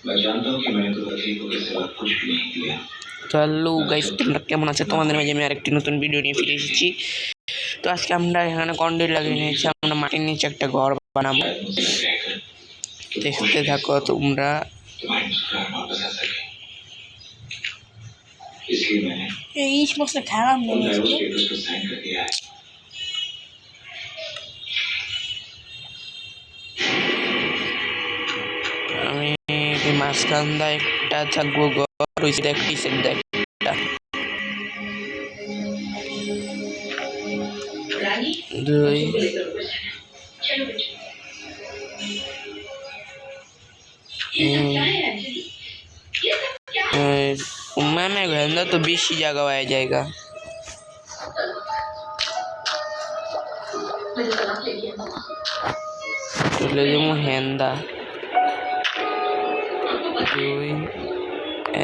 मैं जानता हूँ कि मैंने तो तकलीफों के सिवा कुछ भी नहीं किया। তো হ্যালো গাইস, তোমরা কেমন আছো? তোমাদের মাঝে আমি আরেকটি নতুন ভিডিও নিয়ে ফিরে এসেছি। তো আজকে আমরা এখানে কন্ডেল লাগিয়ে নিয়েছি, আমরা মাটির নিচে একটা ঘর বানাবো। দেখতে থাকো তোমরা। এই সমস্ত খারাপ নেই। আমি মাঝখান দা একটা থাকবো ঘর, ওই সাইডে একটা, এই সাইডে একটা, দুই मैं घंदा तो 20 जगह आ जाएगा। तो ले जाऊँ हेंदा দুই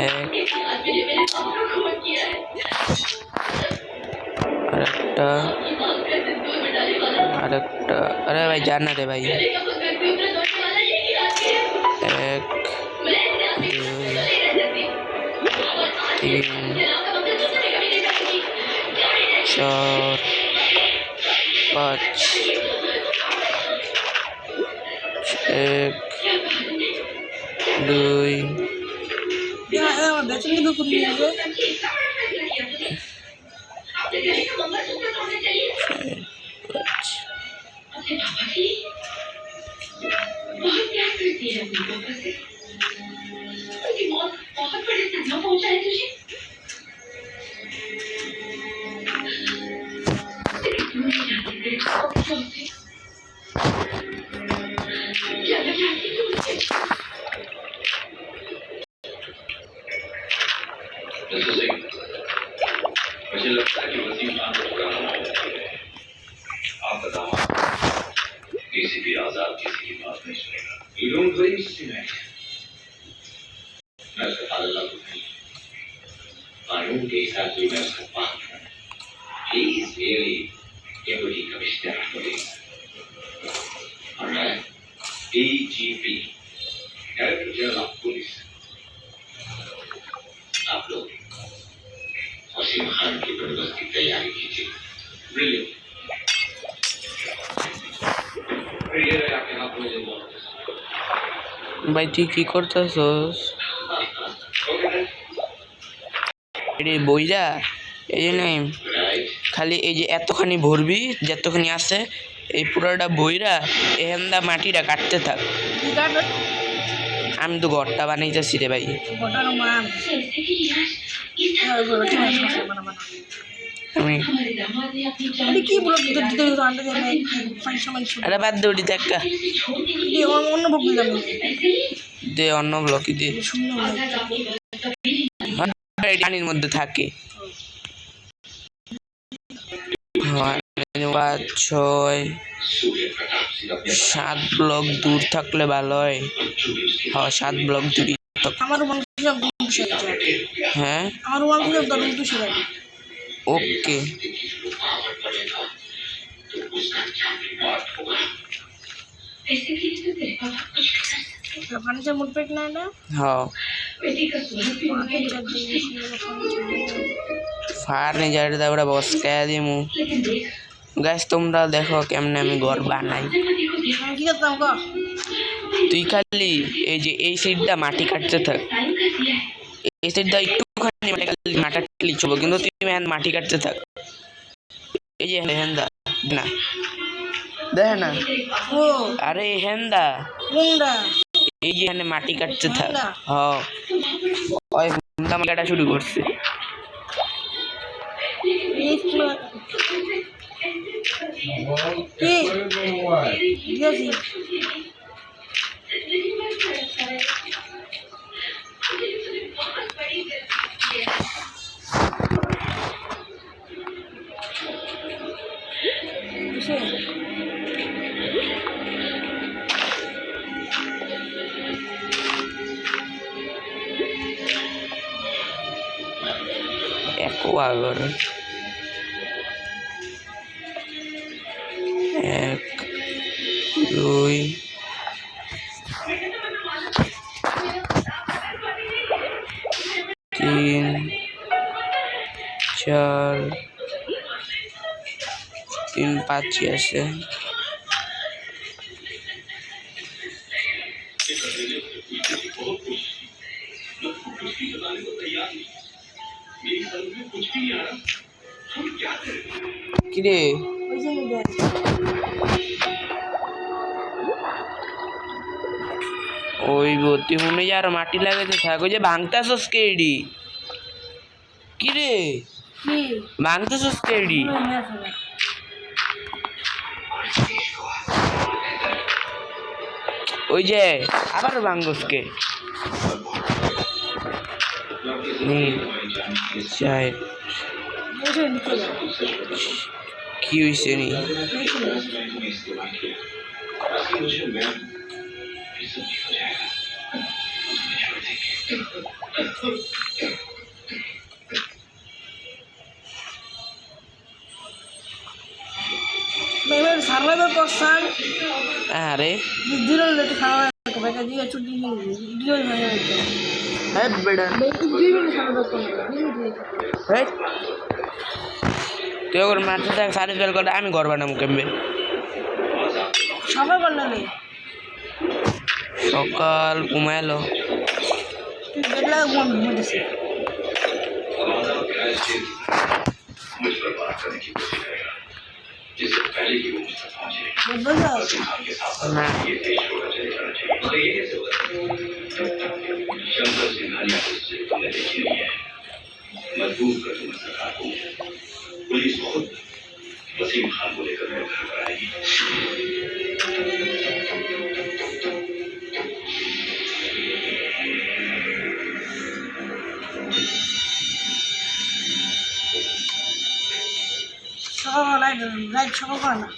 এক আরেকটা अरे भाई जाना रे भाई। एक तीन चार पाँच एक দুই मुझे लगता है कि वसीम खान को पुराना मामला है। आपका दामाद किसी भी आजाद किसी की बात नहीं सुनेगा। You don't worry, Mr. Mac. मैं उसका फादर लागू नहीं, कानून के हिसाब से मैं उसका पाक हूँ। He is really deputy commissioner of police और मैं DGP, director general of police. आप लोग वसीम खान की बंदोबस्त की तैयारी कीजिए। ब्रिलियंट। ये रहे आपके हाथ में जो ভাই তুই কি করতেছস? এরে বইরা এই যে নাই, খালি এই যে এতখানি ভরবি, যতখানি আছে এই পুরোটা বইরা এহেন্দা মাটিটা কাটতে থাক। আমি তো ঘরটা বানাইতেছি রে ভাই। আরে বাদ দে ওটি দেখা দে, অন্য ব্লকই দে, পানির মধ্যে থাকে। 5 6 7 ব্লক দূর থাকলে ভালো হয়। হ্যাঁ 7 ব্লক দূরই। হ্যাঁ ওকে। ফার্নিচার দাওরা বসকা দিমু। গাইস তোমরা দেখো কেমনে আমি ঘর বানাই। তুই খালি এই যে এই সাইডটা মাটি কাটতে থাক, এই সাইডটা একটুখানি মাটি কাটলি চলবে, কিন্তু তুই মাটি কাটতে থাক। এই যে হেন্দা না দেখ না, আরে হেন্দা এই যে এখানে মাটি কাটতে থাক। হ্যাঁ ওই হেন্দা কাটা শুরু করছে। Ecuador. 1 2 3 4 3 5 আছে। কিরে ওই ভর্তি মনে আর মাটি লাগাতে থাকো যে ভাঙতাছস কেডি কিরে ভাঙতাছস কেডি ওই যে আবার ভাঙবসকে কি হয়েছে নি সার্ভাইভার করছেন আরে দিল একটু খাওয়া বেটা দিয়ে ছুটি নিয়ে দিল হয়ে গেছে হ্যাঁ বেটা 2 মিনিট সার্ভাইভার করতে তুই ওর মারতে থাক সারি ফেল করে আমি ঘর বানাবো কেমবে সবাই বললো নেই সকাল ঘুমাইলো তুই দেখলে ঘুমাতেছে मुझ पर बात करने की कोशिश करेगा जिससे पहले कि वो मुझ तक पहुंचे बोलो सिंघार के साथ ये देश छोड़ना चले जाना चाहिए मगर ये कैसे होगा शंकर सिंघानिया को उससे तुमने देखी नहीं है मजबूर कर तुम सरकार को पुलिस खुद वसीम खान को लेकर मेरे घर पर आएगी লাইট সকাল করে না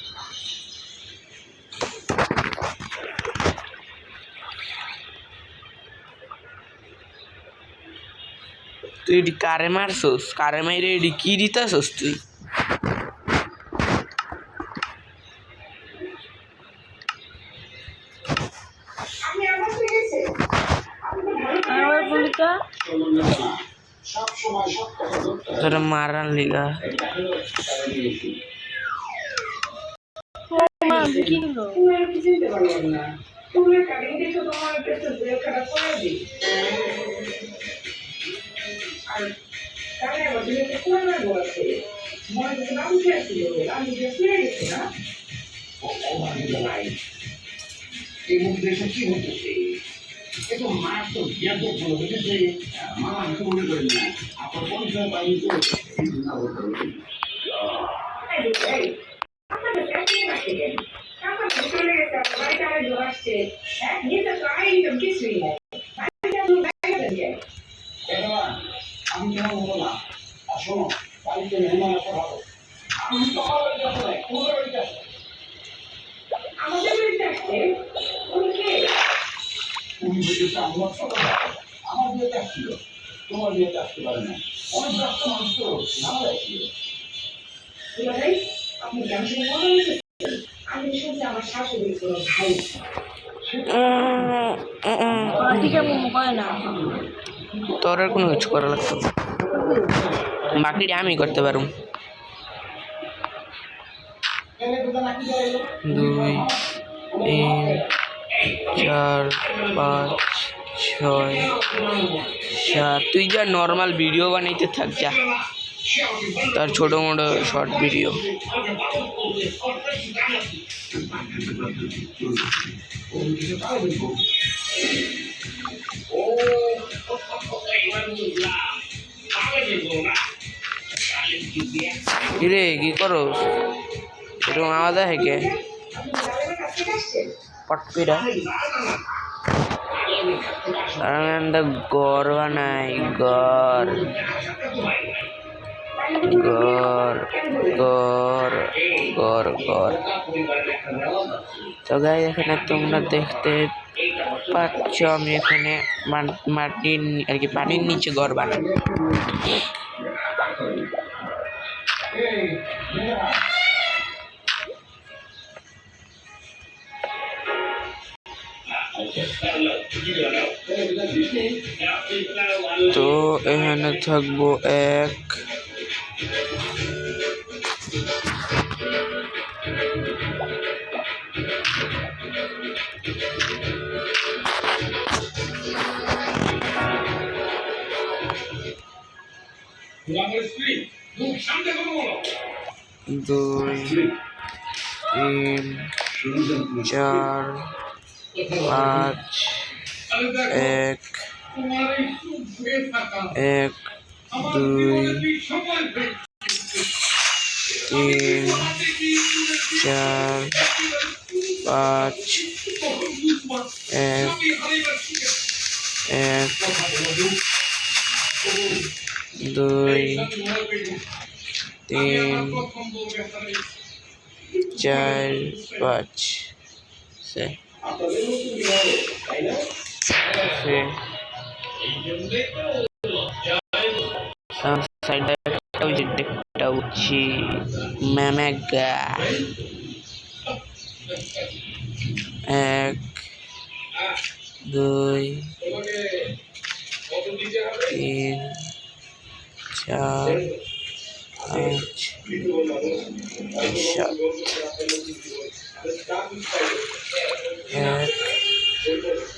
তুই এটি কারে মারছস কারে মাইরে এটি কি দিতাছস তুই তোরা মারার লিগা itu masuk dia tuh kalau begitu malah itu boleh berenang apapun saya bagi itu আমার বিয়েতে আসছিল তোমার বিয়েতে আসতে পারে না অনেক ব্যস্ত মানুষ তো ভালো আসছিল আপনি জানছেন আমি শুনছি আমার শাশুড়ির কোনো ভাই তোর আর কোনো কিছু করা লাগতো বাকিটা আমি করতে পারুম 2 3 4 5 6 7 তুই যা নর্মাল ভিডিও বানাইতে থাক যা তার ছোট মোটো শর্ট ভিডিও কিরে কি করো এরকম আওয়াজ হয় কে পটপিরা আমরা ঘর বানাই ঘর ঘর ঘর ঘর ঘর তো গাই এখানে তোমরা দেখতে পাচ্ছ আমি এখানে মাটির আর কি পানির নিচে ঘর বানাই তো এখানে থাকবো 1 2 3 4 5 1 1 2 3 4 5 1 1 2 3 4 5 से সাইডটা ওই যে ডেকটা উঠছি ম্যামেগা 1 2 3 4 5 7 1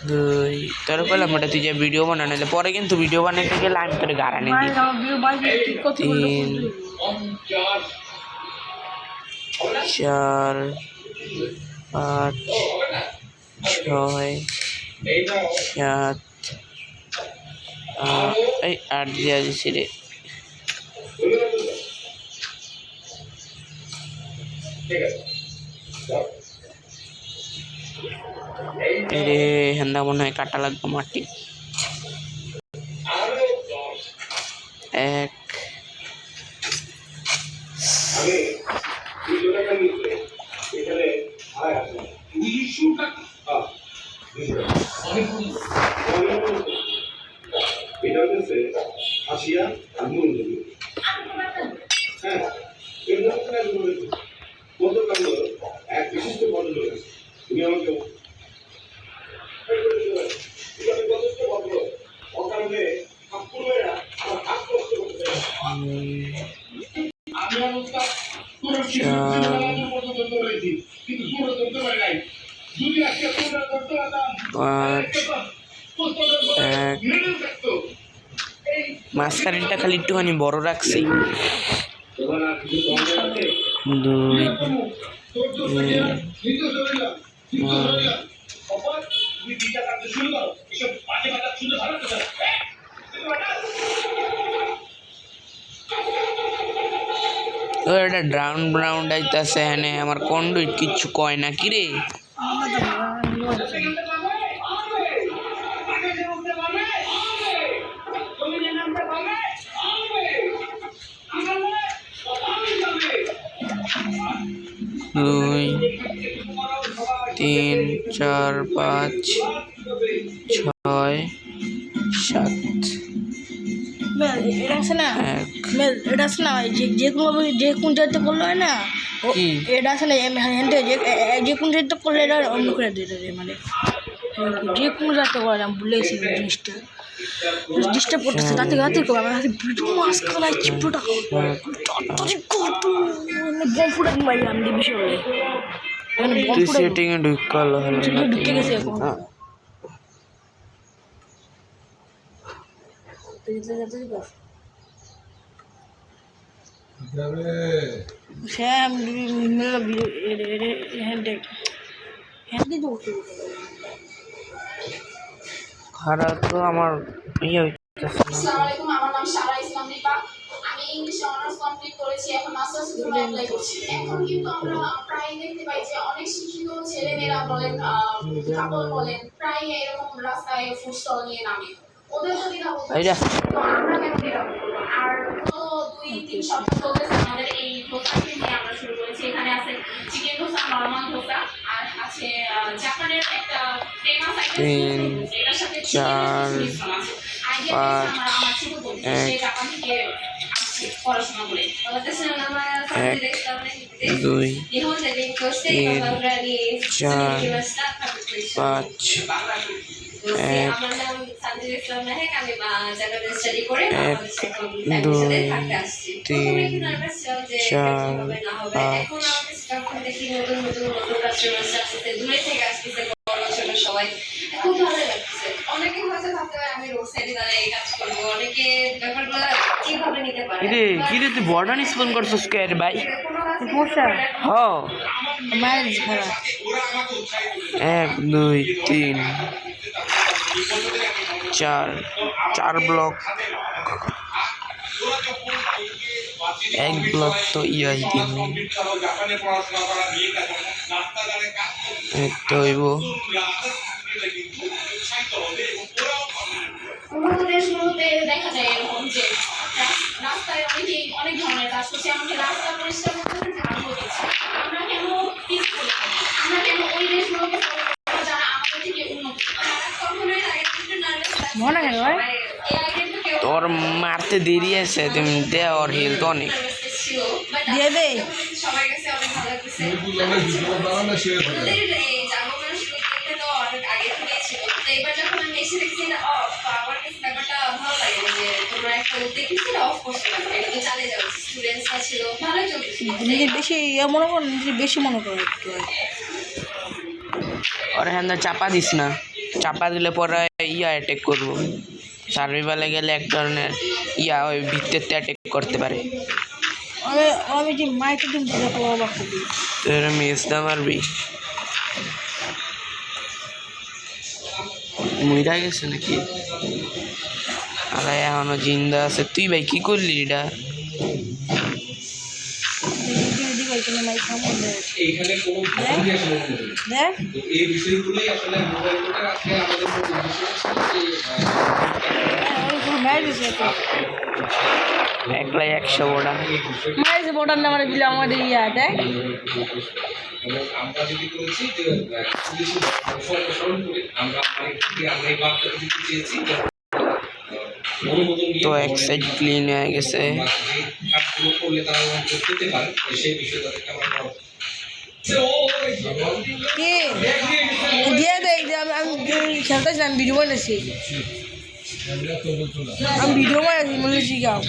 2 তোর কইলাম ওটা তুই যে ভিডিও বানানো পরে কিন্তু ভিডিও বানাতে গেলে আমি তোর গারানি দিই 3 4 5 6 7 এই 8 দিয়া দিছি রে রে হেন্দা মনে হয় কাটা লাগবে মাটি 1 মাঝখানেরটা খালি একটুখানি বড় রাখছি 2 এটা ব্রাউন আইতাছে এখানে আমার কন্ডুইট কিচ্ছু কয় না কি রে দুই 3 4 5 6 7 এটা আছে না এটা আছে না যে কোন জায়গাতে করলে হয় না এটা আছে না যে কোন জায়গাতে করলে এটা অন্য করে দিতে মানে যে কোনো জায়গাতে করে আমি বলেছি ডিস্টার্ব করতেছে রাতে করবো আমার হাতে ভিডিও মাছ খাওয়াই চিপটা কত বম ফুটা দিই আমি বিষয় বলে ঢুকে গেছে এখন খারাপ তো আমার ইয়ে আসসালামু আলাইকুম, আমার নাম সারা ইসলাম দীপা। আমি ইংলিশে অনার্স কমপ্লিট করেছি, এখন মাস্টার্স জন্য অ্যাপ্লাই করছি। এখন কিন্তু আমরা প্রায় দেখতে পাই যে অনেক শিক্ষিত ছেলেমেয়েরা বলেন কাপল বলেন প্রায় এরকম রাস্তায় ফুড স্টল নিয়ে নামে। ওদের যদি না বলতে আমরা কেন দ্বিধা করবো? আর তো 2-3 সপ্তাহ চলতেছে আমাদের এই দোকানটি নিয়ে আমরা শুরু করেছি। এখানে আছে চিকেন ধোসা, নরমাল ধোসা, আর আছে জাপানের একটা ফেমাস আইটেম এটার সাথে 4 5 1 আসছে পড়াশোনা করে এক, দুই, তিন, চার, পাঁচ, এক, আমার নাম সানজিদ ইসলাম মেহেক, আমি জেনারেল স্টাডি করে এক, বাংলাদেশে দুই, থাকতে আসছি। তিন, প্রথমে একটু নার্ভাস ছিলাম যে চার, কি হবে না হবে, এখন পাঁচ। আমাদের যখন দেখি নতুন নতুন কাস্টমার আসছে, দূরে থেকে আসতেছে, বড় ছোট সবাই, খুব ভালো লাগছে। অনেকে হয়তো ভাবতে পারে আমি রোড সাইডে দাঁড়িয়ে এই কাজ করবো, অনেকে ব্যাপারগুলো ঠিকভাবে নিতে পারে। কিরে তুই বর্ডার স্পন করছিস কে রে ভাই? সমস্যা হ, মায়ের খারাপ এক, দুই, তিন, চার, চার ব্লক। এক ব্লক তো ইয়াই দিন তো হইব। উন্নত দেশগুলোতে দেখা যায় এরকম যে রাস্তায় অনেক ধরনের কাজ করছে, এমনকি রাস্তা পরিষ্কার করতে ঝাড়ু দিচ্ছে। আমরা কেন পিছপড়ে থাকি? আমরা কেন ওই দেশগুলোকে follow করবো যারা আমাদের থেকে উন্নত? তারা কখনোই আগে থেকে নার্ভাস মনে হয় ভাই এই আইডিয়া তো কেউ তোর মারতে দেরি আছে, তুমি দে ওর হেলথ অনেক। ছিল, but দিয়ে দে। সবার কাছে অনেক ভালো লাগছে। আমাদের এই জাগরণ শুরু করতে তো অনেক আগে থেকেই ছিল, তো এবার যখন আমি এসে দেখছি এটা অফ, আমার কাছে ব্যাপারটা ভালো লাগে যে তোমরা একটা উদ্যোগ নিচ্ছি, অফ করতে পারবে, এটা তো চালিয়ে যাবে। স্টুডেন্টসরা ছিল, ভালোই চলতেছিল। নিজে বেশি ইয়ে মনে করো, নিজে বেশি মনে করো একটু ওর হ্যাঁ চাপা দিস না, চাপা দিলে পরে ইয়া অ্যাটাক করবো। সার্ভাইভালে গেলে এক ধরনের ইয়া ওই ভিত্তিতে অ্যাটাক করতে পারে। আমি আমি যে মাইকে দিন সেটা অবাক করি তোর মেজদা মারবি, মইরা গেছে নাকি? আরে এখনো জিন্দা আছে। তুই ভাই কি করলি এটা? মাইক সামনে এইখানে কোনো ভুলই আসলে নেই। দেখ তো এই বিষয়গুলোই আসলে মোবাইল কোর্টের আজকে আমাদের মূল উদ্দেশ্য ছিল যে মায়ের দিছে একলাই 100 ওটা মায়ের যে বটার নাম্বার দিলে আমাদের ইয়া দেখ এবং আমরা যেটি করেছি যে কিছু স্মরণ করে আমরা আমরা এই বার্তাটা দিতে চেয়েছি যে অনুমোদন নিয়ে তো এক সাইড ক্লিন হয়ে গেছে। আমরা যে কাজগুলো করলে তারা অনুমোদন পেতে পারে সেই বিষয়ে তাদেরকে আমরা কি দিয়ে দেয় আমি খেলতেছি, আমি ভিডিও বানাইছি, আমি ভিডিও বানাইছি বলে শিখাও।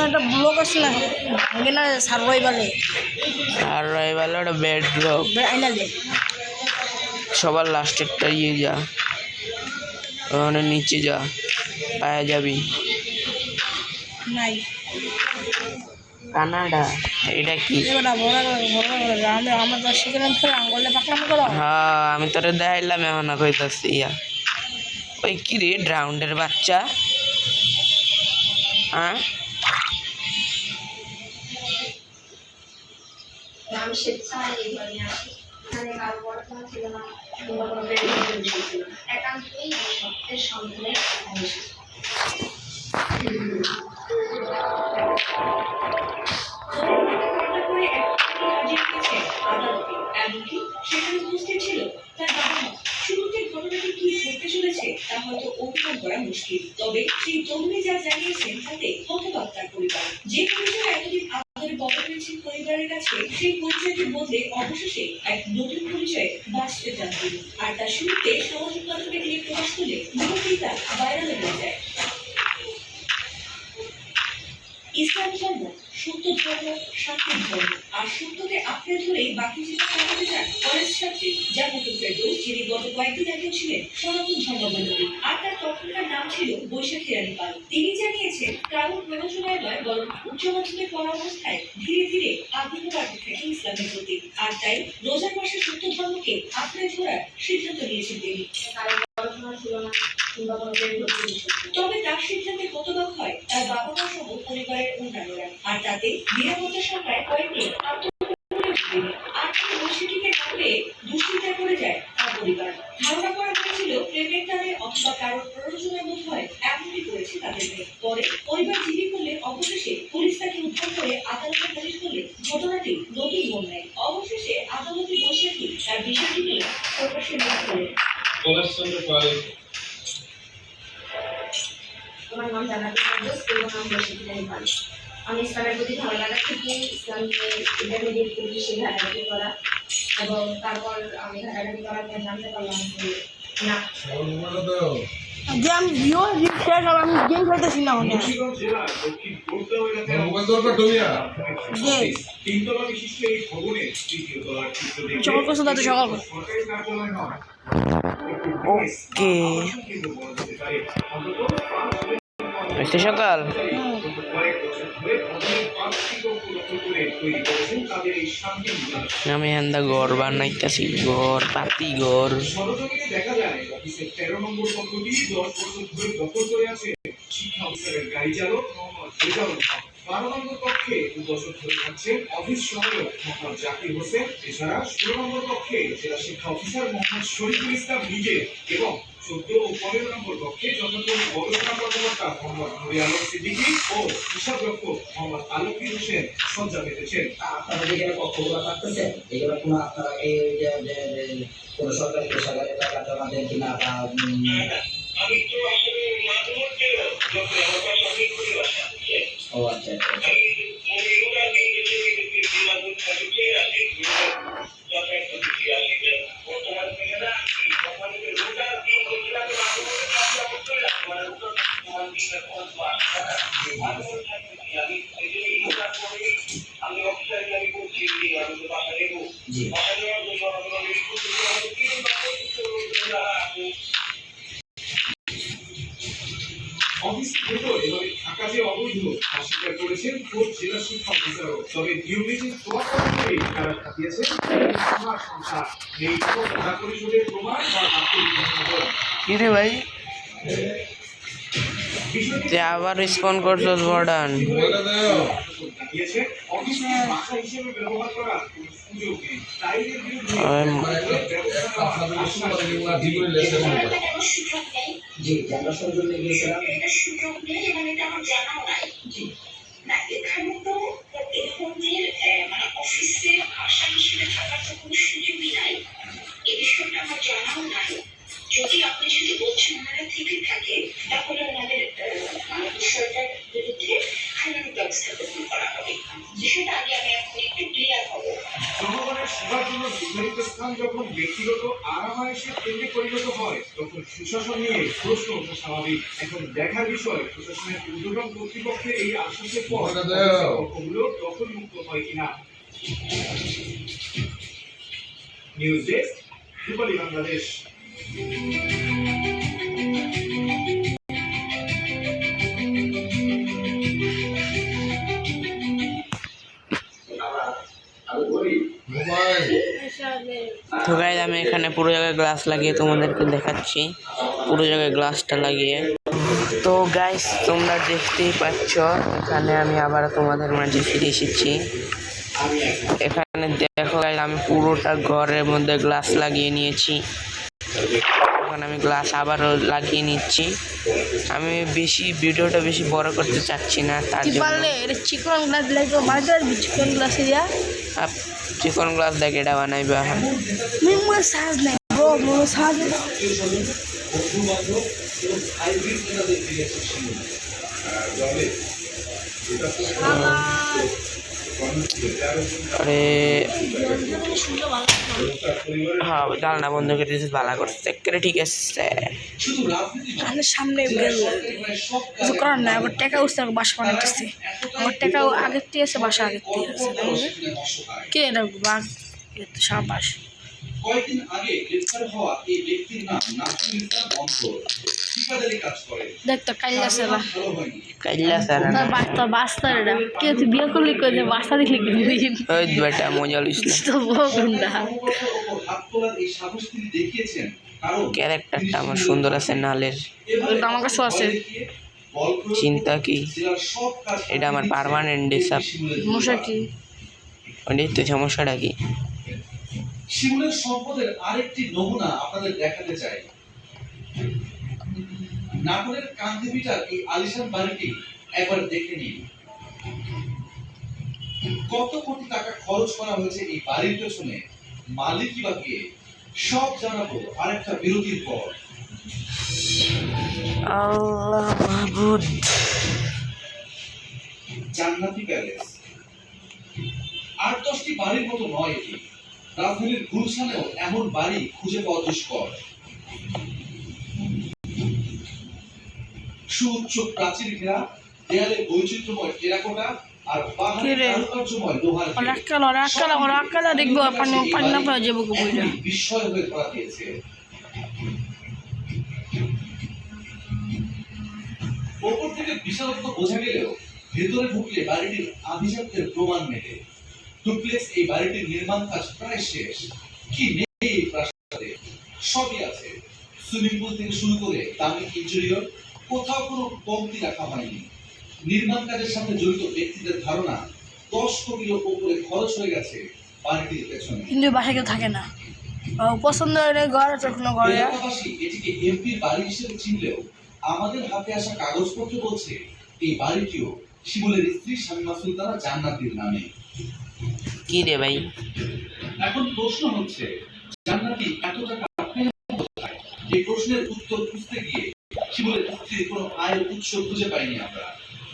একটা ব্লক আছে না ভাঙে না সার্ভাইভালে, আর রয়বাল ওটা বেড ড্রপ আইনা দে সবার লাস্টেরটা ইয়ে যা ওখানে নিচে যা পায়ে যাবি। নাই কানাডা এটা কি? এবার আমরা তো শিখলাম খেলা আঙ্গলে পাকলাম করো। হ্যাঁ আমি তোরে দেখাইলাম এখন কইতাছি ইয়া ওই কি রে ড্রাউন্ডের বাচ্চা। হ্যাঁ আমি স্বেচ্ছায় এই ঘরে আসি, এখানে কারো পড়াশোনা ছিল না, কোনো ছিল না, একান্তই সত্যের সন্ধানে এখানে এসেছি। এমনকি সেখানে উপস্থিত ছিল তার বাবা মা। শুরুতে ঘটনাটি কি ঘটতে চলেছে তা হয়তো অনুমান করা মুশকিল, তবে সেই তরুণী যা জানিয়েছেন তাতে হতবাক তার পরিবার। যে পরিচয় এতদিন আদরে বদল হয়েছে পরিবারের কাছে, সেই পরিচয়কে বদলে অবশেষে এক নতুন পরিচয় বাঁচতে চান তিনি। আর তার শুরুতে সামাজিক মাধ্যমে দিয়ে প্রকাশ করলে মুহূর্তেই তা ভাইরাল হয়ে যায়। ইসলাম ধর্ম সত্য ধর্ম, শান্তির ধর্ম, আর সত্যকে আঁকড়ে ধরেই বাকি জীবন কাটাতে চান কলেজ ছাত্রী জান্নাতুল ফেরদৌস, যিনি গত কয়েকদিন আগে ছিলেন সনাতন ধর্মাবলম্বী, আর তার তখনকার নাম ছিল বৈশাখী রানী পাল। তিনি জানিয়েছেন কারণ প্রয়োজনায় নয়, বরং উচ্চ মাধ্যমিক পড়া অবস্থায় ধীরে ধীরে আগ্রহ বাড়তে থাকে ইসলামের প্রতি, আর তাই রোজার মাসে সত্য ধর্মকে আঁকড়ে ধরার সিদ্ধান্ত নিয়েছেন তিনি। কারো পড়াশোনা ছিল না, কিংবা কোনো বের হচ্ছে। তবে তার সিদ্ধান্তে হতবাক হয় তার বাবা মা সহ পরিবারের অন্যান্যরা। আর তাতে নিরাপত্তা সংখ্যায় কয়েকটি আর্থিক পরিস্থিতিকে না পেয়ে দুশ্চিন্তায় পড়ে যায় তার পরিবার। ধারণা করা হয়েছিল প্রেমের টানে অথবা কারোর প্ররোচনায় বোধ হয় এমনটি করেছে তাদের মেয়ে। পরে পরিবার জিডি করলে অবশেষে পুলিশ তাকে উদ্ধার করে আদালতে হাজির করলে ঘটনাটি নতুন মোড় নেয়। অবশেষে আদালতে বৈশাখী তার বিষয়টি নিয়ে প্রকাশ্যে মুখ খোলেন। আমার নাম জান্নাতুল ফেরদৌস এবং আমি বৈশাখী পাল। আমি ইসলামের প্রতি ভালো লাগা থেকে ইসলাম নিয়ে ইন্টারমিডিয়েট পুলিশে ঘাটাঘাটি করা এবং তারপর আমি ঘাটাঘাটি করার পর জানতে পারলাম যে না যে আমি ভিডিও শেষ হবে আমি গেম খেলতেছি না মনে হয়। সকাল করছো তাতে সকাল করো। ওকে সকাল আমি হেন্দা ঘর বানাইতেছি, ঘর পাতি ঘর। দেখা যায় অফিসের 13 নম্বর কক্ষটি 10 বছর ধরে দখল করে আছে শিক্ষা অফিসারের গাড়ি চালক মোহাম্মদ রেজাউল হক। 12 নম্বর কক্ষে 2 বছর ধরে থাকছেন অফিস সহায়ক মোহাম্মদ জাকির হোসেন। এছাড়া 16 নম্বর কক্ষে জেলা শিক্ষা অফিসার মোহাম্মদ শরীফুল ইসলাম নিজে এবং 14 ও 15 নম্বর কক্ষে যথাক্রমে গবেষণা কর্মকর্তা মোহাম্মদ নুরি আলম সিদ্দিকী ও হিসাবরক্ষক মোহাম্মদ আলমগীর হোসেন সজ্জা পেতেছেন। আপনারা যেখানে কক্ষগুলো থাকতেছেন এগুলো কোনো আপনারা এই যে কোনো সরকারি পেশাগারের টাকা জমা দেন কিনা বা আমি তো আসলে মাঝমধ্যে ও আচ্ছা জি অফিসের ভেতর এভাবে থাকা যে অবৈধ তা স্বীকার করেছেন খোদ জেলা শিক্ষা অফিসারও। তবে নিয়মিত তারা খাটিয়েছেন সংখ্যা নেই কোনো টাকা পরিশোধের প্রমাণ বা আত্মবিশ্বাস। কি রে ভাই তুই আবার রেসপন্ড করছস বর্ডান? জানিয়েছে অফিস ভাষা হিসেবে ব্যবহার করার কোনো সুযোগ নেই। তাই এর জি আমরা সৌজন্যে গিয়েছিলাম। সুযোগ নেই এবং এটা আমার জানাও নাই। জি না এখানে তো এই ফোনের মানে অফিসে ভাষা হিসেবে থাকার তো কোনো সুযোগই নাই। এই বিষয়টা আমার জানাও নাই। যদি আপনি যদি বলছেন ওনারা থেকে থাকে তাহলে ওনাদের বিষয়টার বিরুদ্ধে আইনানুগ ব্যবস্থা গ্রহণ করা হবে। বিষয়টা আগে আমি এখন একটু ক্লিয়ার হবো। জনগণের সেবার জন্য নির্ধারিত স্থান যখন ব্যক্তিগত আরামায়েশের কেন্দ্রে পরিণত হয় তখন সুশাসন নিয়ে প্রশ্ন ওঠা স্বাভাবিক। এখন দেখার বিষয় প্রশাসনের ঊর্ধ্বতন কর্তৃপক্ষের এই আশ্বাসের পর কক্ষগুলো দখল মুক্ত হয় কিনা। নিউজ ডেস্ক, রূপালী বাংলাদেশ। তো গাইস আমি এখানে পুরো জায়গায় গ্লাস লাগিয়ে তোমাদেরকে দেখাচ্ছি, পুরো জায়গায় গ্লাসটা লাগিয়ে। তো গাইস তোমরা দেখতেই পাচ্ছ এখানে আমি আবার তোমাদের মাঝে ফিরে এসেছি। এখানে দেখো গাইস আমি পুরোটা ঘরের মধ্যে গ্লাস লাগিয়ে নিয়েছি। এখন আমি গ্লাস আবারও লাগিয়ে নিচ্ছি। আমি ভিডিওটা বেশি বড় করতে চাচ্ছি না, তার জন্য চিকন গ্লাস লাগে মাঝে চিকন গ্লাস দিয়া চিকন গ্লাস দেখে এটা বানাইবে। এখন মিমো সাজ নাই ব্রো, মিমো সাজ আরে হ্যাঁ জানলা বন্ধ করে দিয়েছে, ভালো করছে, ঠিক আছে। আমার সামনে কিছু করার নাই, আবার টাকা উঠছে বাসা বানাইতেছে, আমার টাকাও আগের থেকে আছে, বাসা আগের থেকে আছে। কে এটা বাঘ সাবাস। কয়েকদিন আগে গ্রেফতার হওয়া এই ব্যক্তির নাম নাসির ইসলাম অন্তর, ঠিকাদারি কাজ করে। দেখ তো কাইল্লা সেরা ভালো হয়নি। কাইল্লা স্যার তোর বাস্তা এটা কে তুই বিয়ে করলি কই যে বাস্তা দেখলি কি ওই বেটা মজা লিস না তো বগুন্ডা কর্মকর্তার ওপর হাত তোলার এই সাহস তিনি দেখিয়েছেন, কারণ ক্যারেক্টারটা আমার সুন্দর আছে নালের। ওইটা আমার কাছে আছে। চিন্তা কি এটা আমার পার্মানেন্ট ডিসাব। মশা কি ওটাই তো সমস্যাটা কি? শিমুলের সম্পদের আরেকটি নমুনা আপনাদের দেখাতে চাই। নাটোরের কান্দিভিটার এই আলিশান বাড়িটি একবার দেখে নিন। কত কোটি টাকা খরচ করা হয়েছে এই বাড়ির পেছনে, মালিকই বা কে, সব জানাবো আরেকটা বিরতির পর। আল্লাহ মাহবুদ। জান্নাতি প্যালেস ৮-১০টি বাড়ির মতো নয় এটি। রাজধানীর গুলশানেও এমন বাড়ি খুঁজে পাওয়া দুষ্কর। সুউচ্চ প্রাচীর ঘেরা, দেয়ালে বৈচিত্র্যময় টেরাকোটা আর পাহাড়ে কারুকার্যময় লোহার ওরা দেখবো পানি না পাওয়া যাবো বইটা বিস্ময় হয়ে ধরা দিয়েছে। ওপর থেকে বিশালত্ব বোঝা গেলেও ভেতরে ঢুকলে বাড়িটির আভিজাত্যের প্রমাণ মেলে। ডুপ্লেক্স এই বাড়িটির নির্মাণ কাজ প্রায় শেষ। কি নেই এই প্রাসাদে? সবই আছে। সুইমিং পুল থেকে শুরু করে দামি ইন্টেরিয়র, কোথাও কোনো কমতি রাখা হয়নি। নির্মাণ কাজের সাথে জড়িত ব্যক্তিদের ধারণা 10 কোটির উপরে খরচ হয়ে গেছে বাড়িটির পেছনে। কিন্তু বাসায় কেউ থাকে না, পছন্দ হলে ঘর আছে কোনো ঘরে। এলাকাবাসী এটিকে এমপির বাড়ি হিসেবে চিনলেও আমাদের হাতে আসা কাগজপত্র বলছে এই বাড়িটিও শিমুলের স্ত্রী শামীমা সুলতানা জান্নাতীর নামে। কি রে ভাই? এখন প্রশ্ন হচ্ছে, জান্নাতি এত টাকা পেলেন কোথায়? এই প্রশ্নের উত্তর খুঁজতে গিয়ে শিমুলের স্ত্রীর কোনো আয়ের উৎস খুঁজে পাইনি আমরা,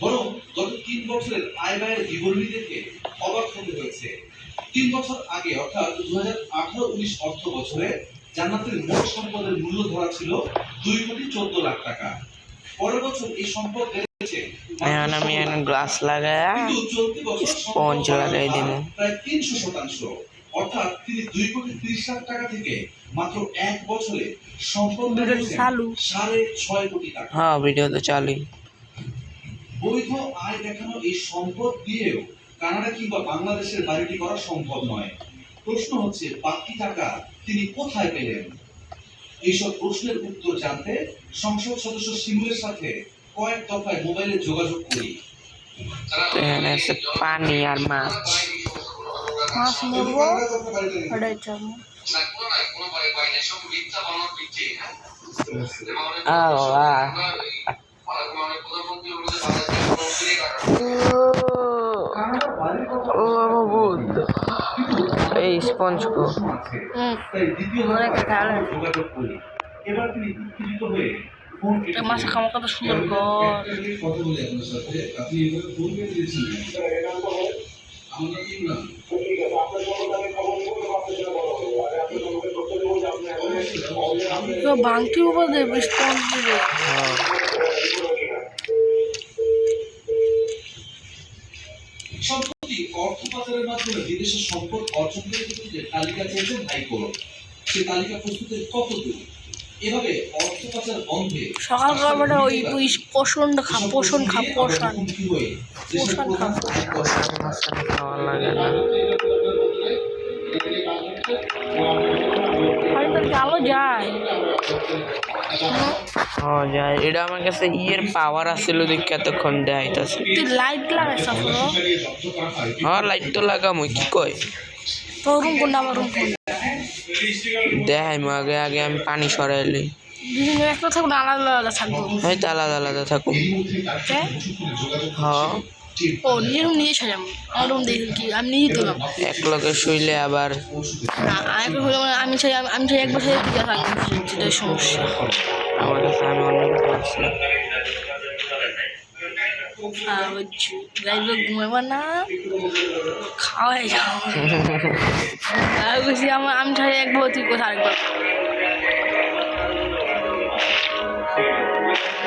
বরং গত 3 বছরের আয় ব্যয়ের বিবরণী দেখে অবাক হতে হয়েছে। 3 বছর আগে অর্থাৎ 2018-19 অর্থ বছরে জান্নাতের মোট সম্পদের মূল্য ধরা ছিল 2,14,00,000 টাকা। পরের বছর এই সম্পদ বেড়েছে এখন আমি গ্লাস লাগায়া কিন্তু চলতি বছর স্পঞ্জ লাগাই দিব প্রায় 300%। অর্থাৎ তিনি 2,30,00,000 টাকা থেকে মাত্র 1 বছরে সম্পদ বেড়েছে 6.5 কোটি টাকা। হ্যাঁ ভিডিও তো চালুই। বৈধ আয় দেখানো এই সম্পদ দিয়েও কানাডা কিংবা বাংলাদেশের বাড়িটি করা সম্ভব নয়। প্রশ্ন হচ্ছে, বাকি টাকা তিনি কোথায় পেলেন? এইসব প্রশ্নের উত্তর জানতে সংসদ সদস্য শিমুলের সাথে কয়েক দফায় মোবাইলে যোগাযোগ করি। এখানে আছে পানি আর মাছ। মাছ নেবো ওটাই চাবো। আল্লাহ এই স্পঞ্জ কো তাই দ্বিতীয় যোগাযোগ করি। এবার তিনি উত্তেজিত হয়ে ফোন কেটে মাছ খাওয়া কত সুন্দর ঘর। কথা বলি আপনার সাথে, আপনি এভাবে ফোন কেটে দিয়েছিলেন। আমরা কি না তো বাংটি উপর দেবে স্পঞ্জ দিবে। সম্প্রতি অর্থ পাচারের মাধ্যমে বিদেশে সম্পদ অর্জনের ক্ষেত্রে তালিকা চেয়েছেন হাইকোর্ট। সে তালিকা প্রস্তুতের কত দূর? এভাবে অর্থ পাচার বন্ধে সকালবেলা ওই পোষণ খা পোষণ খাওয়া লাগে না। আলো যায় যায়। এটা আমার কাছে ইয়ের পাওয়ার আসছিল দেখে এতক্ষণ দেখাইতেছে। তুই লাইট লাগাইছ হ্যাঁ লাইট তো লাগাম কি কয় তোর রুম কোনটা আমার রুম দেখাই আগে আগে আমি পানি সরাইলি দুজন একটা থাকবো না আলাদা আলাদা থাকবো হয়তো আলাদা আলাদা থাকুন। হ্যাঁ ও নিজের রুম নিজে সাজাবো আমার রুম দেখি কি আমি নিজেই দিলাম এক লগে শুইলে আবার না একবার হলে মানে আমি চাই একবার সাথে ঠিক আছে সেটাই সমস্যা আমার কাছে আমি অন্য কিছু আসলাম ঘুমাবো না খাওয়াই যাও আমি চাই একবার তুই কোথাও আরেকবার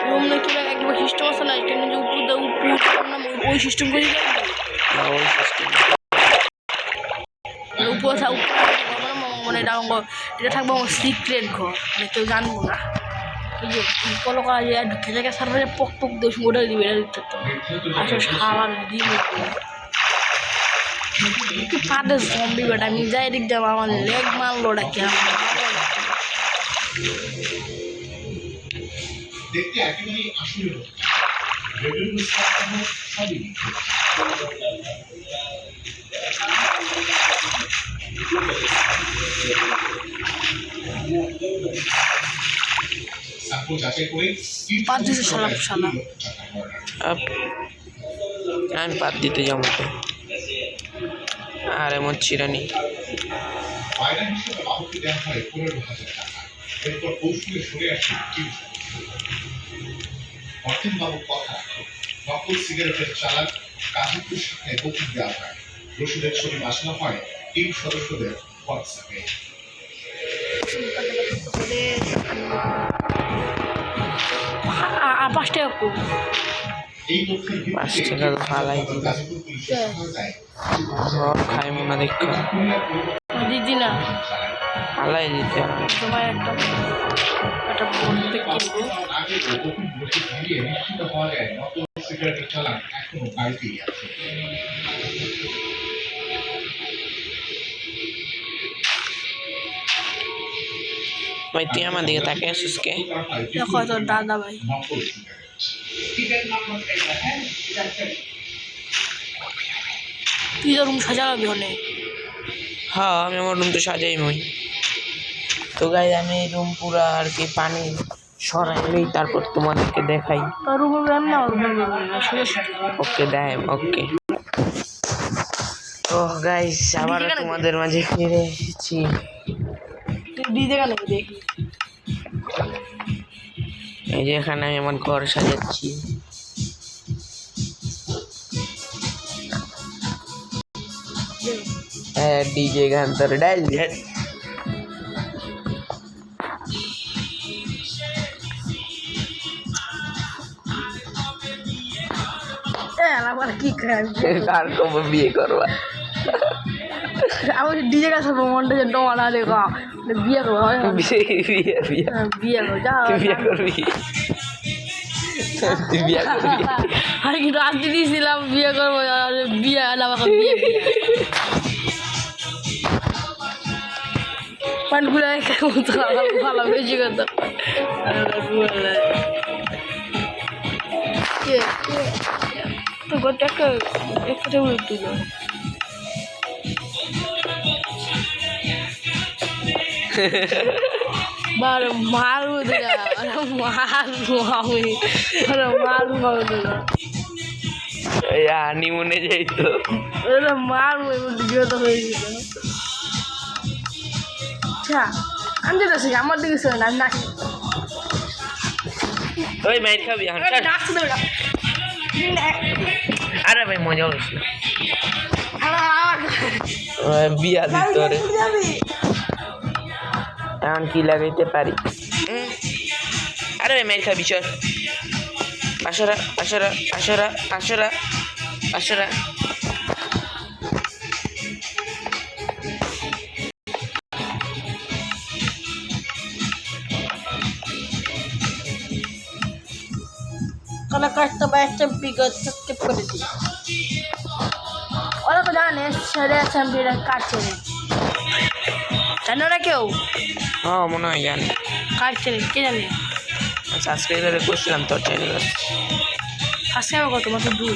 রুম নাকি একবার সিস্টেম আছে না কেন যে উপর ওই সিস্টেম করে ওই সিস্টেম উপর মানে এটা থাকবো আমার সিক্রেট ঘর, মানে কেউ জানবো না। এই যে ফলো করা যায় ঢুকে থেকে সার্ভারে পক পক দিয়ে ওটা দিবে, এটা দিতে তো আসলে সারা দিন একটু পাতে জম্বি বেটা, আমি যাই দিক দিয়ে আমার লেগ মারলো ওটা কি দেখতে একেবারেই আসলে রেডিও সবই সাপোজ যাচাই করে পাঁচ দিতে সালাম সালাম আমি পাত দিতে যাবো তো। আর এমন চিরানি বায়না হিসেবে বাবুকে দেওয়া হয় 15,000 টাকা। এরপর কৌশলে সরে আসে টিম অর্থেন বাবুর কথা নকল সিগারেটের চালাক কাজীপুর শাখায় বুকিং দেওয়া হয়। রসিদের ছবি বাছানো হয় টিম সদস্যদের হোয়াটসঅ্যাপে। পাঁচটা এই তথ্যের 5 টাকা তো ভালাই গাজীপুর পুলিশের সহায়তায় খাই মনে দেখো দিদি না ভালাই দিতে তোমার একটা বলতে কিনবো আগে গোপন রসিদ মিলিয়ে নিশ্চিত হওয়া যায় নকল সিগারেটের চালান এখনো বাড়িতেই আছে। ভাই তুই আমার দিকে তাকে আসিস কে? দেখো তোর দাদা ভাই নকল সিগারেট তুই তো রুম সাজাবি অনেক। হ্যাঁ আমি আমার রুম তো সাজাই মই। তো গাই আমি এই রুম পুরা আর কি পানি সরাইলেই তারপর তোমাদেরকে দেখাই। তোর রুমের ব্যায়াম না ওকে দেয় ওকে। তো গাইস আবার তোমাদের মাঝে ফিরে এসেছি। ডিজে গানে দেখি এই যে এখানে আমি আমার ঘর সাজাচ্ছি। হ্যাঁ ডিজে গান তোর ডাল আমার কি কার কবে বিয়ে করবা? আমি ডিজে গাছ মনটা যে ডোমাটা দেখো বিয়ে করবো বিয়ে বিয়ে বিয়ে বিয়ে করবো যা তুই বিয়ে করবি? তুই বিয়ে করবি? আমি কিন্তু আজকে দিয়েছিলাম বিয়ে করবো, বিয়ে আমাকে বিয়ে পানগুলো ভালো বেশি করতো তো গোটাকে একটা তুল বারো মারু দিলা মারু আমি মারু দিলা হানিমুনে যাইতো মারু বিয়েটা হয়েছিল। আচ্ছা আমি যেতেছি আমার দিকে শোন আমি নাচি ওই মাইর খাবি এখন নাচতে দেবে না। আরে ভাই মজা হয়েছে বিয়া দিত রে এখন কি লাগাইতে পারি? আরে ভাই মাইর খাবি চল আসরা আসরা আসরা আসরা আসরা কালা কাটতে বা একটা বিগত সাবস্ক্রাইব করে দিই। ওরা তো জানে সেরে চ্যাম্পিয়ন কাটছে রে, জানো না কেউ? হ্যাঁ মনে হয় জানি কাটছে রে, কে জানে? সাবস্ক্রাইবারে করছিলাম তোর চ্যানেল সাবস্ক্রাইবার কত? মাত্র 2।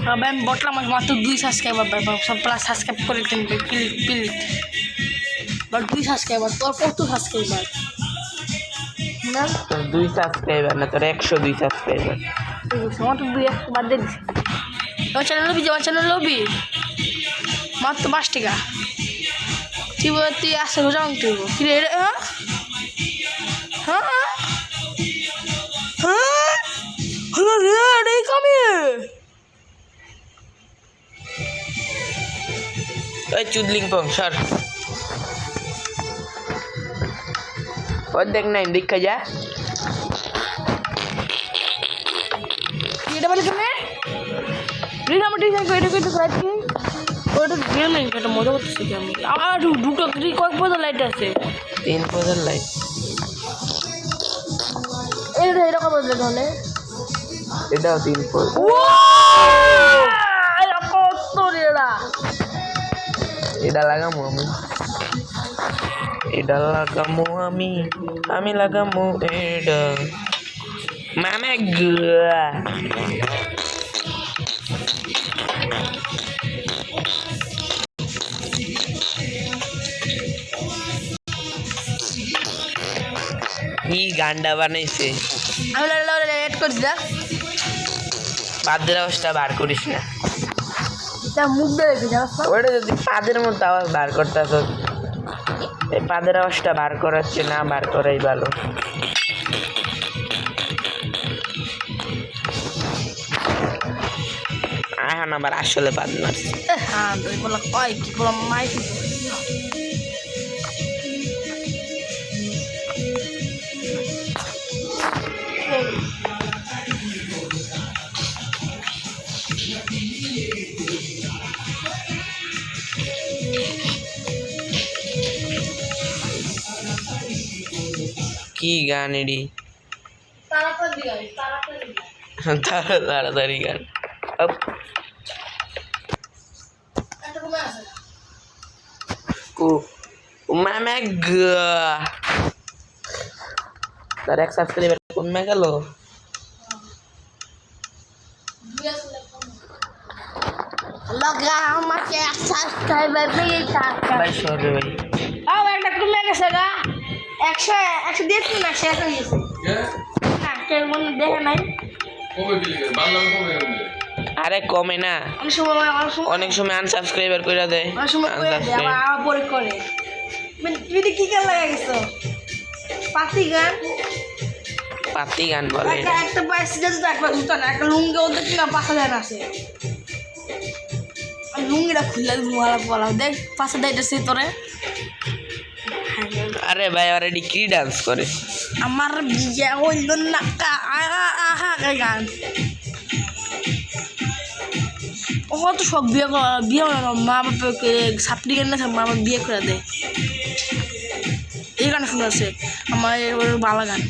তবে আমি বটলাম মাত্র 2 সাবস্ক্রাইবার সব প্লাস সাবস্ক্রাইব করে দিন প্লিজ। বাট 2 সাবস্ক্রাইবার, তোর কত সাবস্ক্রাইবার? না তোর 2 সাবস্ক্রাইবার না তোর 102 সাবস্ক্রাইবার। আমার তো 2 1 বাদ দিয়ে দিচ্ছি। আমার চ্যানেল লবি, আমার চ্যানেল লবি মাত্র 5 টাকা। তুই আসে রোজা তুই কি রে? হ্যাঁ হ্যাঁ হ্যাঁ হলো রে কামে ওই চুদলিং পং সর ওর দেখ না দেখা যা এটা বলে কেন রিনা আমার ডিজাইন করে এটা কইতে করাচ্ছি ওটা গেম নেই, এটা মজা করতেছি কি আমি। আর দুটো কয়েক পদের লাইট আছে, 3 পদের লাইট। এটা এরকম বদলে তাহলে এটাও 3 পদ। কত রেড়া এটা লাগামো আমি, এটা লাগামো আমি লাগামো এটা মামা গুয়া। কি গান্ডা বানাইছে, আমি এড করছি দেখ, পাদের আওয়াজটা বার করিস না, তার মুখ দিয়ে রেখে জানাস না। ওটা যদি পাদের মতো আওয়াজ বার করতে আসো, এই পাদের আওয়াজটা বার করাচ্ছে না, বার করাই ভালো। এখন আবার আসলে পাদ মারছে। হ্যাঁ তুই বলা কয় কি বললাম মাইক কি গান এডি, তাড়াতাড়ি গান। মামা গুয়া, তার এক সাবস্ক্রাইবার কমে গেল। লগা আমাকে সাবস্ক্রাইবার পেয়ে থাকা ভাই সরে ভাই, একটা কমে গেছে গা, 100 দিয়েছি না, 100 গেছে না, কেউ মনে দেখে নাই। আরে কমে না, অনেক সময় আনসাবস্ক্রাইবার করে দেয়, আবার পরে করে। তুই কি গান লাগা গেছো? পাতি গান, পাতি গান বলে। একটা পাইছি যে একবার জুতা না, একটা লুঙ্গি ওদের কিনা 5000 আছে, লুঙ্গিটা খুললে বলা দেখ 5000 দিতেছি তোরে। আরে ভাই অলরেডি কি ডান্স করে, আমার বিয়ে হইল না আহা গান। ও তো সব বিয়ে হলো না, মা বাবাকে সাপড়ি গান না, মা বাবা বিয়ে করে দেয়। এই গান শুনেছে আমার ভালো গান,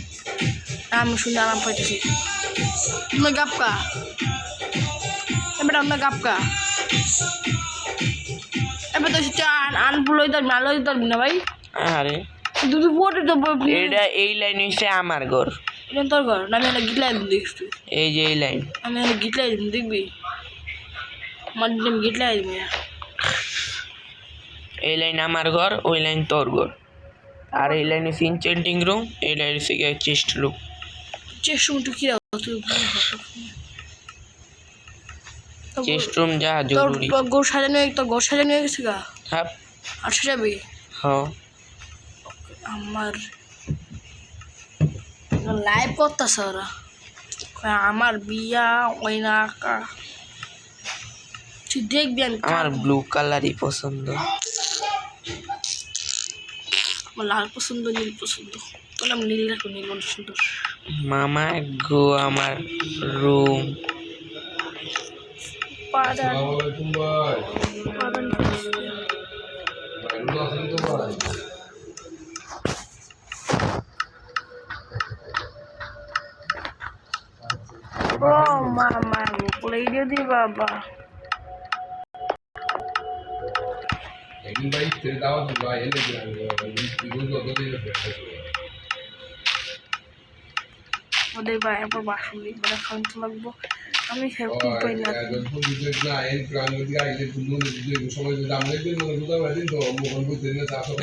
আমি শুনে আরাম পাইতেছি। অন্য গাপকা এবার, অন্য গাপকা এবার তো আনফুল হইতে পারবি, আলো হইতে পারবি না ভাই। আরে দুটো বোর্ডে তো এটা এই লাইন হচ্ছে আমার ঘর, এটা তোর ঘর না, আমি একটা গিট লাই দেখিস তুই, এই যে এই লাইন, আমি একটা গিট লাই দেখবি, আমার আমি গিট লাই দিবি। এই লাইন আমার ঘর, ওই লাইন তোর ঘর, আর এই লাইন হচ্ছে ইনচেন্টিং রুম, এই লাইন হচ্ছে চেস্ট রুম। চেষ্ট মুটু কি চেস্ট রুম যা জরুরি। তোর গোর সাজানো হয়ে গেছে গা, হ্যাঁ আর সাজাবি। হ্যাঁ আমার লাইভ করতেছে ওরা, আমার বিয়া ওই না আঁকা, তুই দেখবি। আমি আমার ব্লু কালারই পছন্দ, আমার লাল পছন্দ, নীল পছন্দ, তোর আমি নীল রাখো, নীল অনেক সুন্দর। মামা গো আমার রুম। ও মামা প্লে দিয়ে দি বাবা, ওদের ভাই আবার বাসন দিতে লাগবো, আমি সেরকম পাই না।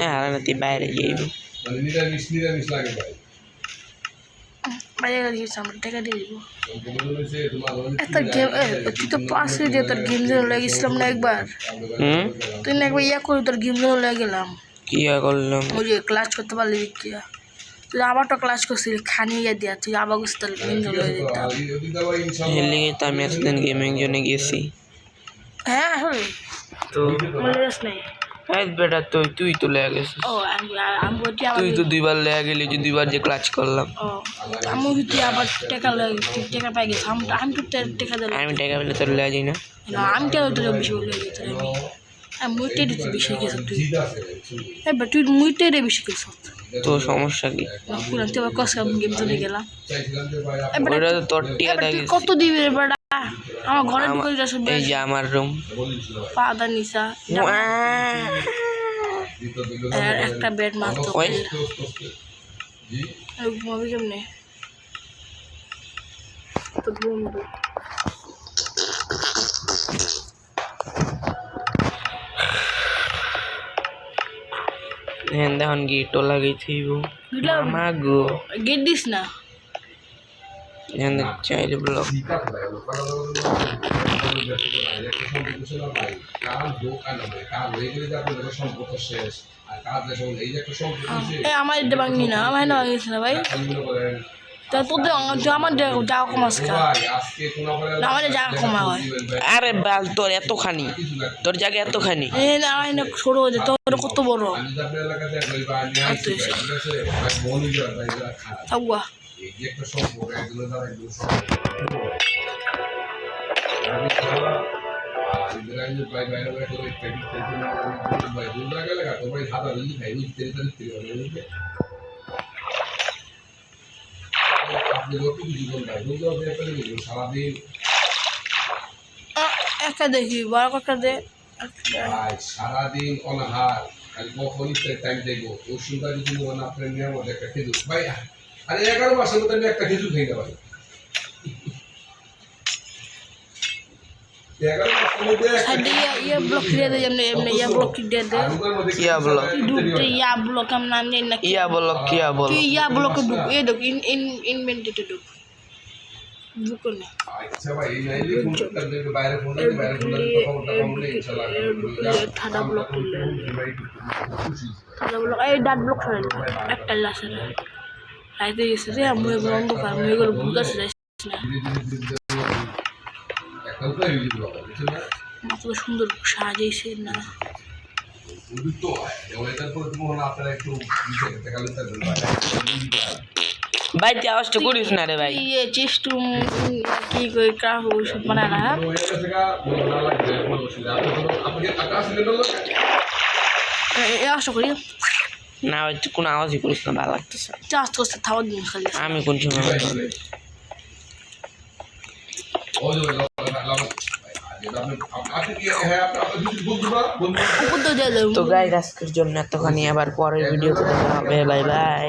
হ্যাঁ তুই বাইরে যাইব, বাইরে গেছি আমরা টাকা দিয়ে দিব। একটা গেম তুই তো পাশে যে তোর গেম জোন লেগেছিলাম না একবার, তুই না একবার ইয়া করে তোর গেম জোন লেগে গেলাম। কি করলাম? ওই যে ক্লাস করতে পারলি কিয়া, তুই আবার তো ক্লাস করছিলি খানি ইয়ে দিয়া, তুই আবার গেছিস তোর গেম জোন লেগে যেতাম। এর লিগে তো আমি এতদিন গেমিং জোনে গেছি। হ্যাঁ আসলে তো মনে রেস নাই। হ্যাঁ বেটা তুই তো লেগে গেছিস, ও আমি বলছি আবার তুই তো 2 বার লেগে গেলি, যে 2 বার যে ক্লাচ করলাম। ও আমি তুই আবার টাকা টাকা পাই গেছি, আমি তো টাকা দিলাম। আমি টাকা পেলে তোর লেগে যাই না, আমি টাকা তোর বেশি বলে যেত, আমি মুইটাই দিতে বেশি গেছ তুই এবার তুই মুইটাই রে বেশি গেছ তো সমস্যা কি পুরা তুই আবার কষ্ট গেম চলে গেলাম এবার ওটা তো তোর টিয়া তুই দেখিস কত দিবি রে বেটা আমার ঘরে ঢুকে যাচ্ছে এই যে আমার রুম পাদা নিসা আর একটা বেড মাত্র ওই ঘুমাবি কেমনে তো বন্ধু হ্যাঁ দেখুন গেটও লাগাইছি মামা গো গেট দিস না হ্যাঁ চাইলে ব্লক আমার এটা ভাঙি না আমার না ভাঙিস না ভাই তা তোদের আমার জায়গা কমাস আমাদের জায়গা কমা হয় আরে বাল তোর এতখানি তোর জায়গা এতখানি আমার না ছোট হয়ে যায় তোর কত বড় থাকুয়া একটা দেখি বড় একটা দে সারাদিন অনাহার আর কখন টাইম দেখবো ওই সুন্দর যদি মনে আপনার নিয়ে মধ্যে একটা খেজুর ভাই আরে 11 মাসের মধ্যে আমি একটা খেজুর খেয়ে নেব 11 মাসের মধ্যে সাইডে ইয়া ব্লক দিয়ে দে এমনি এমনি ইয়া ব্লক দিয়ে দে কিয়া ব্লক তুই ইয়া ব্লক আমি নাম জানি না ইয়া ব্লক কিয়া ব্লক তুই ইয়া ব্লকে ঢুক এ ঢুক ইনভেন্টরিতে ঢুক ঢুক না আচ্ছা ভাই এই নাইলে ফোন করতে বাইরে ফোন দিতে বাইরে ফোন দিতে কথা বলতে ইনশাআল্লাহ ঠাডা ব্লক ঠাডা ব্লক এই ডাট ব্লক সরে একটা লাসে রাইতে গেছে রে আমি বন্ধ কর আমি এগুলো ভুল আছে না একটা উপায় হইল বুঝছেন না কত সুন্দর সাজিয়েছে না তো এটার পরে তুমি হলো আপনারা একটু দেখালে তার ভাই তুই আওয়াজটা করিস না রে ভাই ইয়ে চেস্টু কি করে ক্রাফ ওষুধ বানায় না এই আশা করি না হচ্ছে কোনো আওয়াজই করিস না ভালো লাগতেছে চাষ করতে থাওয়া দিন খালি আমি কোন সময় তো গাইস আজকের জন্য এতখানি আবার পরের ভিডিওতে দেখা হবে বাই বাই